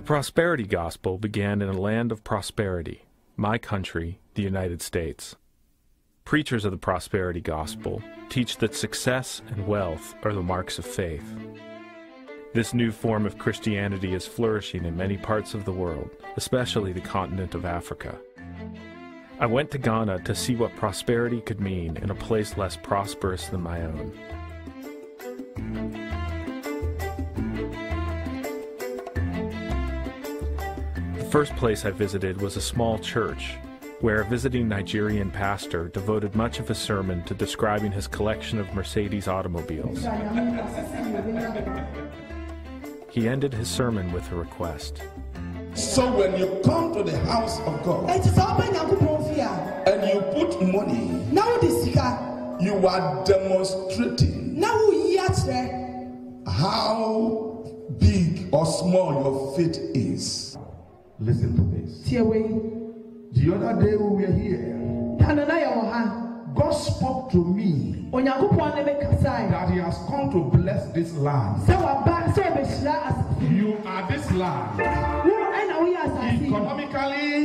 prosperity gospel began in a land of prosperity, my country, the United States. Preachers of the prosperity gospel teach that success and wealth are the marks of faith. This new form of Christianity is flourishing in many parts of the world, especially the continent of Africa. I went to Ghana to see what prosperity could mean in a place less prosperous than my own. The first place I visited was a small church, where a visiting Nigerian pastor devoted much of his sermon to describing his collection of Mercedes automobiles. He ended his sermon with a request. So when you come to the house of God and you put money, you are demonstrating how big or small your faith is. Listen to this. The other day we were here, God spoke to me that He has come to bless this land. You are this land. Economically,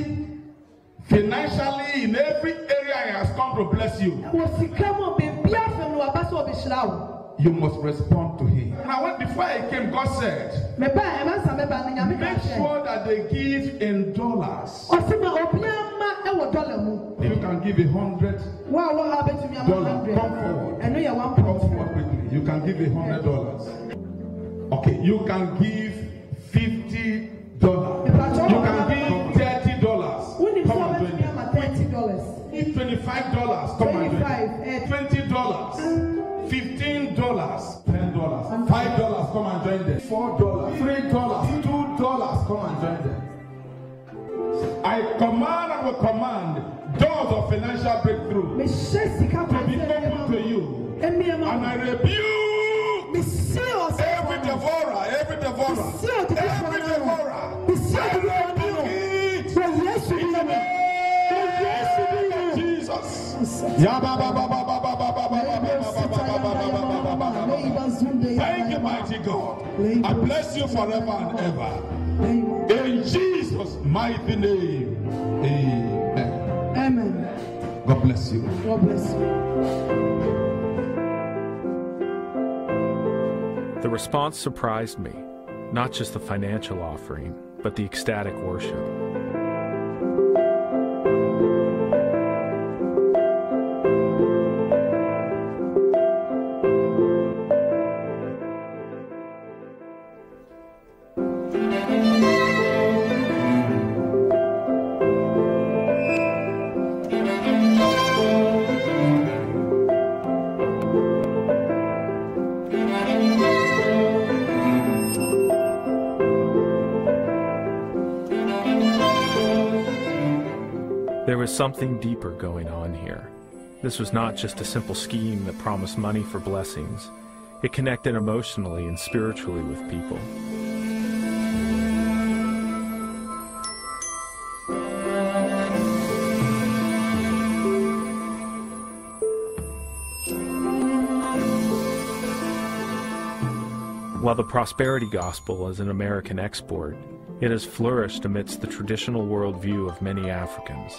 financially, in every area He has come to bless you. You must respond to Him. Now, before I came, God said, make sure that they give in dollars. If you can give $100, come forward quickly. You can give $100. Okay, you can give $50. You can give $30. Come on, $20. $25. Come on, $20. $15, $10, $5, come and join them. $4, $3, $2, come and join them. I command and will command doors of financial breakthrough to be open to you. And I rebuke every devourer, every devourer, every devourer. I rebuke it in the name of Jesus. Thank you, mighty God. I bless you forever and ever. In Jesus' mighty name. Amen. Amen. God bless you. God bless you. The response surprised me, not just the financial offering, but the ecstatic worship. There was something deeper going on here. This was not just a simple scheme that promised money for blessings. It connected emotionally and spiritually with people. While the prosperity gospel is an American export, it has flourished amidst the traditional worldview of many Africans.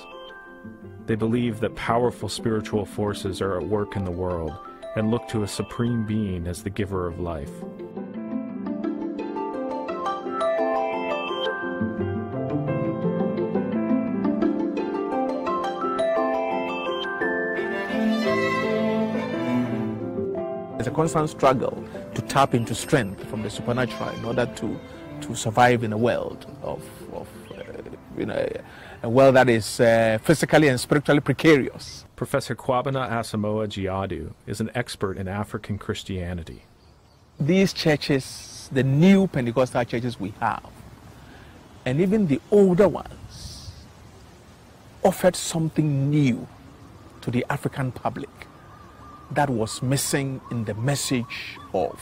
They believe that powerful spiritual forces are at work in the world and look to a supreme being as the giver of life. It's a constant struggle to tap into strength from the supernatural in order to survive in a world of a world that is physically and spiritually precarious. Professor Kwabena Asamoah Gyiadu is an expert in African Christianity. These churches, the new Pentecostal churches we have, and even the older ones, offered something new to the African public that was missing in the message of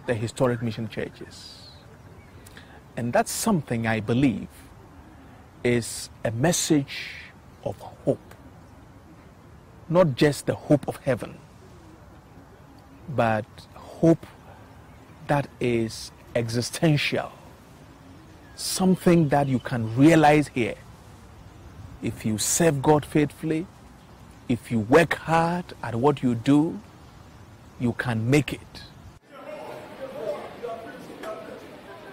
the historic mission churches. And that's something I believe is a message of hope. Not just the hope of heaven, but hope that is existential something that you can realize here. If you serve God faithfully, if you work hard at what you do, you can make it.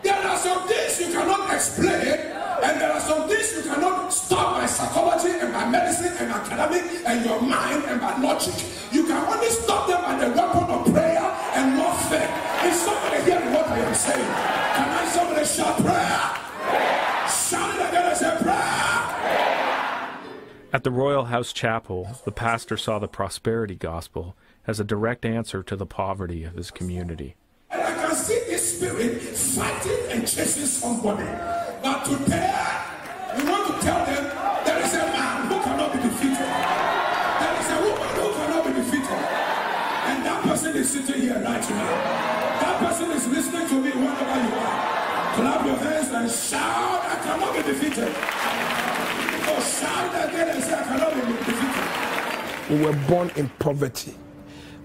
There are some things you cannot explain, and there are some things you cannot stop by psychology and by medicine and academic and your mind and by logic. You can only stop them by the weapon of prayer and warfare. Is somebody hearing what I am saying? Can I somebody shout prayer? Shout it again and say prayer. At the Royal House Chapel, the pastor saw the prosperity gospel as a direct answer to the poverty of his community. And I can see this spirit fighting and chasing somebody. But today, we want to tell them there is a man who cannot be defeated. There is a woman who cannot be defeated. And that person is sitting here right now. That person is listening to me wherever you are. Clap your hands and shout, I cannot be defeated. Or shout again and say, I cannot be defeated. We were born in poverty.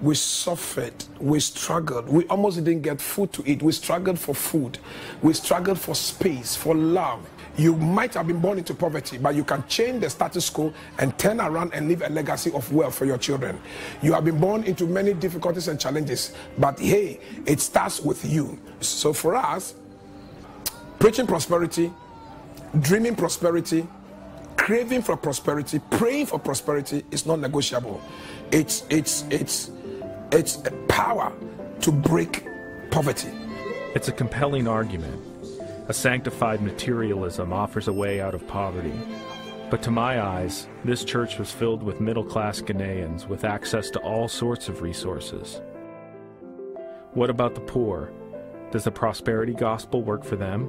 We suffered, we struggled, we almost didn't get food to eat. We struggled for food, we struggled for space, for love. You might have been born into poverty, but you can change the status quo and turn around and leave a legacy of wealth for your children. You have been born into many difficulties and challenges, but hey, it starts with you. So for us, preaching prosperity, dreaming prosperity, craving for prosperity, praying for prosperity is not negotiable. It's a power to break poverty. It's a compelling argument. A sanctified materialism offers a way out of poverty. But to my eyes, this church was filled with middle-class Ghanaians with access to all sorts of resources. What about the poor? Does the prosperity gospel work for them?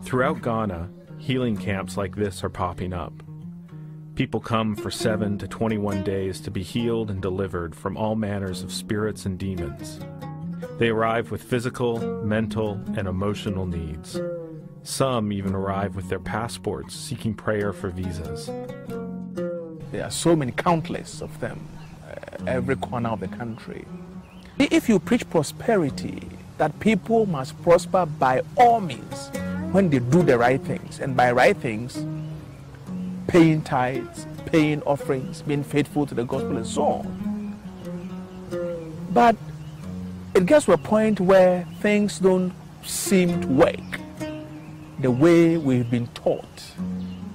Throughout Ghana, healing camps like this are popping up. People come for 7 to 21 days to be healed and delivered from all manners of spirits and demons. They arrive with physical, mental, and emotional needs. Some even arrive with their passports seeking prayer for visas. There are so many, countless of them, every corner of the country. If you preach prosperity, that people must prosper by all means when they do the right things, and by right things, paying tithes, paying offerings, being faithful to the gospel and so on. But it gets to a point where things don't seem to work the way we've been taught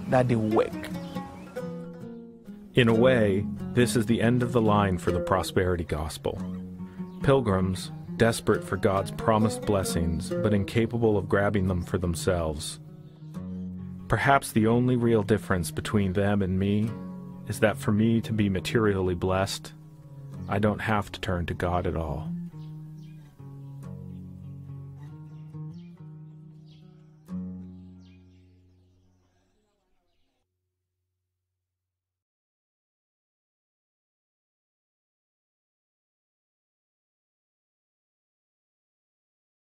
that they work. In a way, this is the end of the line for the prosperity gospel. Pilgrims, desperate for God's promised blessings, but incapable of grabbing them for themselves. Perhaps the only real difference between them and me is that for me to be materially blessed, I don't have to turn to God at all.